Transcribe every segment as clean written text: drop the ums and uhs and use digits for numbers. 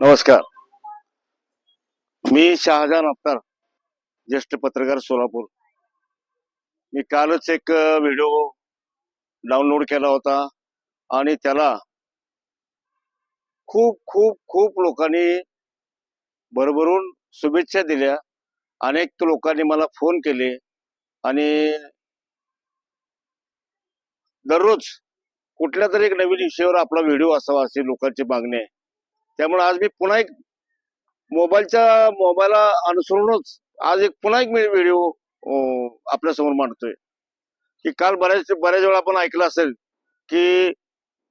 नमस्कार. मी शहाजान अख्तर, ज्येष्ठ पत्रकार, सोलापूर. मी कालच एक व्हिडिओ डाउनलोड केला होता आणि त्याला खूप खूप खूप लोकांनी भरभरून शुभेच्छा दिल्या. अनेक लोकांनी मला फोन केले आणि दररोज कुठल्या तरी एक नवीन विषयावर आपला व्हिडिओ असावा अशी लोकांची मागणी आहे. त्यामुळे आज मी पुन्हा एक मोबाईलला अनुसरूनच आज पुन्हा एक मी व्हिडिओ आपल्या समोर मांडतोय. की काल बऱ्याच वेळा आपण ऐकलं असेल की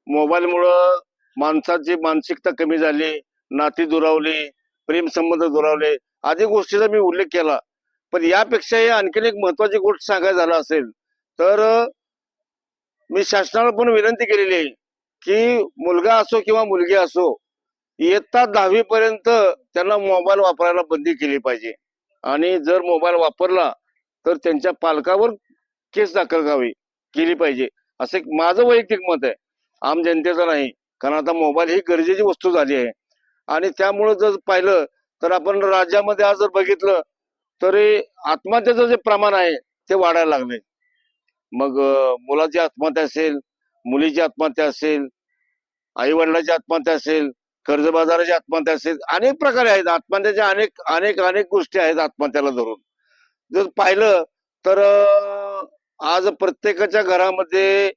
मोबाईलमुळं माणसाची मानसिकता कमी झाली, नाती दुरावली, प्रेम संबंध दुरावले, आदी गोष्टीचा मी उल्लेख केला. पण यापेक्षाही आणखीन एक महत्वाची गोष्ट सांगायचं झालं असेल तर मी शासनाला पण विनंती केलेली आहे की मुलगा असो किंवा मुलगी असो, इयत्ता 10वी पर्यंत त्यांना मोबाईल वापरायला बंदी केली पाहिजे. आणि जर मोबाईल वापरला तर त्यांच्या पालकावर केस दाखल केली पाहिजे, असं माझं वैयक्तिक मत आहे, आम जनतेचं नाही. कारण आता मोबाईल ही गरजेची वस्तू झाली आहे. आणि त्यामुळे जर पाहिलं तर आपण राज्यामध्ये आज जर बघितलं तरी आत्महत्येचं जे प्रमाण आहे ते वाढायला लागले. मग मुलाची आत्महत्या असेल, मुलीची आत्महत्या असेल, आई वडिलांची आत्महत्या असेल, कर्जबाजाराची आत्महत्या असेल, अनेक प्रकारे आहेत आत्महत्याच्या. अनेक अनेक अनेक गोष्टी आहेत आत्महत्याला धरून. जर पाहिलं तर आज प्रत्येकाच्या घरामध्ये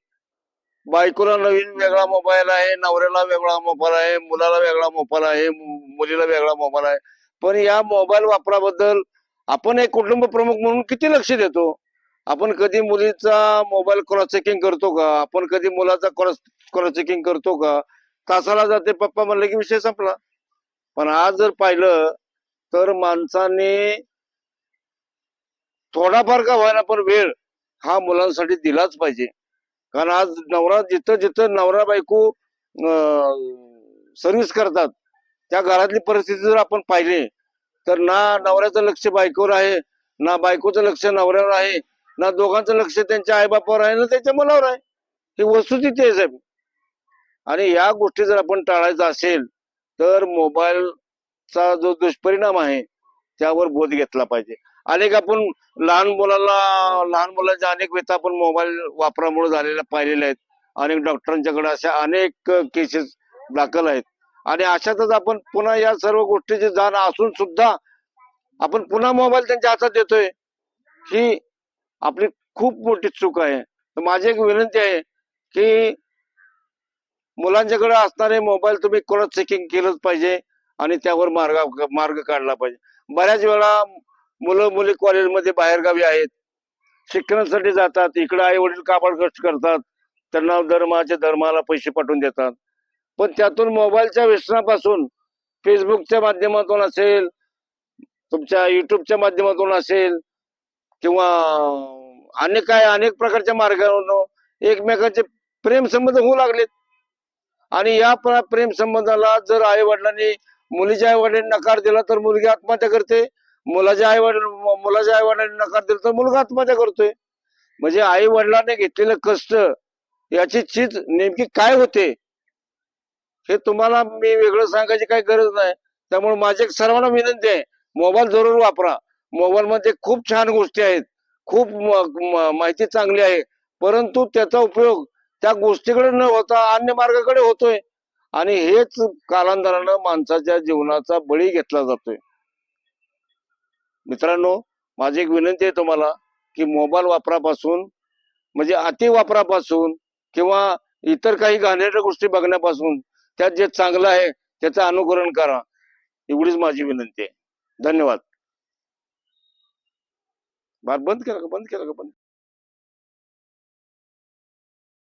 बायकोला नवीन वेगळा मोबाईल आहे, नवऱ्याला वेगळा मोबाईल आहे, मुलाला वेगळा मोबाईल आहे, मुलीला वेगळा मोबाईल आहे. पण या मोबाईल वापराबद्दल आपण एक कुटुंब प्रमुख म्हणून किती लक्ष देतो? आपण कधी मुलीचा मोबाईल क्रॉस चेकिंग करतो का? आपण कधी मुलाचा क्रॉस चेकिंग करतो का? तासाला जाते पप्पा म्हणलं की विषय संपला. पण आज जर पाहिलं तर माणसाने थोडाफार का व्हायना पण वेळ हा मुलांसाठी दिलाच पाहिजे. कारण आज नवरा जिथं जिथं नवरा बायको सर्व्हिस करतात त्या घरातली परिस्थिती जर आपण पाहिली तर ना नवऱ्याचं लक्ष बायकोवर आहे, ना बायकोचं लक्ष नवऱ्यावर आहे, ना दोघांचं लक्ष त्यांच्या आईबापावर आहे, ना त्यांच्या मुलावर आहे. ही वस्तुस्थिती आहे साहेब. आणि या गोष्टी जर आपण टाळायचा असेल तर मोबाईलचा जो दुष्परिणाम आहे त्यावर बोध घेतला पाहिजे. अनेक आपण लहान मुलांच्या अनेक व्यथा आपण मोबाईल वापरामुळे झालेल्या पाहिलेल्या आहेत. अनेक डॉक्टरांच्याकडे अशा अनेक केसेस दाखल आहेत. आणि अशातच आपण पुन्हा या सर्व गोष्टीची जाण असून सुद्धा आपण पुन्हा मोबाईल त्यांच्या हातात देतोय, ही आपली खूप मोठी चूक आहे. तर माझी एक विनंती आहे की मुलांच्याकडे असणारे मोबाईल तुम्ही क्रॉस चेकिंग केलंच पाहिजे आणि त्यावर मार्ग काढला पाहिजे. बऱ्याच वेळा मुलं मुली कॉलेजमध्ये बाहेरगावी आहेत, शिक्षणासाठी जातात, इकडे आई वडील काबाड कष्ट करतात, त्यांना धर्माला पैसे पाठवून देतात. पण त्यातून मोबाईलच्या व्यसनापासून फेसबुकच्या माध्यमातून असेल, तुमच्या युट्यूबच्या माध्यमातून असेल किंवा अनेक प्रकारच्या मार्गावरून एकमेकांचे प्रेम संबंध होऊ लागलेत. आणि या प्रेम संबंधाला जर आई वडिलांनी मुलीच्या आई वडिलांनी नकार दिला तर मुलगी आत्महत्या करते, मुलाच्या आई वडिलांनी नकार दिला तर मुलगा आत्महत्या करतोय. म्हणजे आई वडिलांनी घेतलेलं कष्ट याची चीज नेमकी काय होते हे तुम्हाला मी वेगळं सांगायची काही गरज नाही. त्यामुळे माझी सर्वांना विनंती आहे, मोबाईल जरूर वापरा. मोबाईल मध्ये खूप छान गोष्टी आहेत, खूप माहिती चांगली आहे, परंतु त्याचा उपयोग त्या गोष्टीकडे न होता अन्य मार्गाकडे होतोय आणि हेच कालांतरानं माणसाच्या जीवनाचा बळी घेतला जातोय. मित्रांनो, माझी एक विनंती आहे तुम्हाला की मोबाईल वापरापासून म्हणजे अति वापरापासून किंवा इतर काही घाणेरड्या गोष्टी बघण्यापासून त्यात जे चांगलं आहे त्याचं अनुकरण करा, एवढीच माझी विनंती आहे. धन्यवाद. बंद केला का? बंद केला का? बंद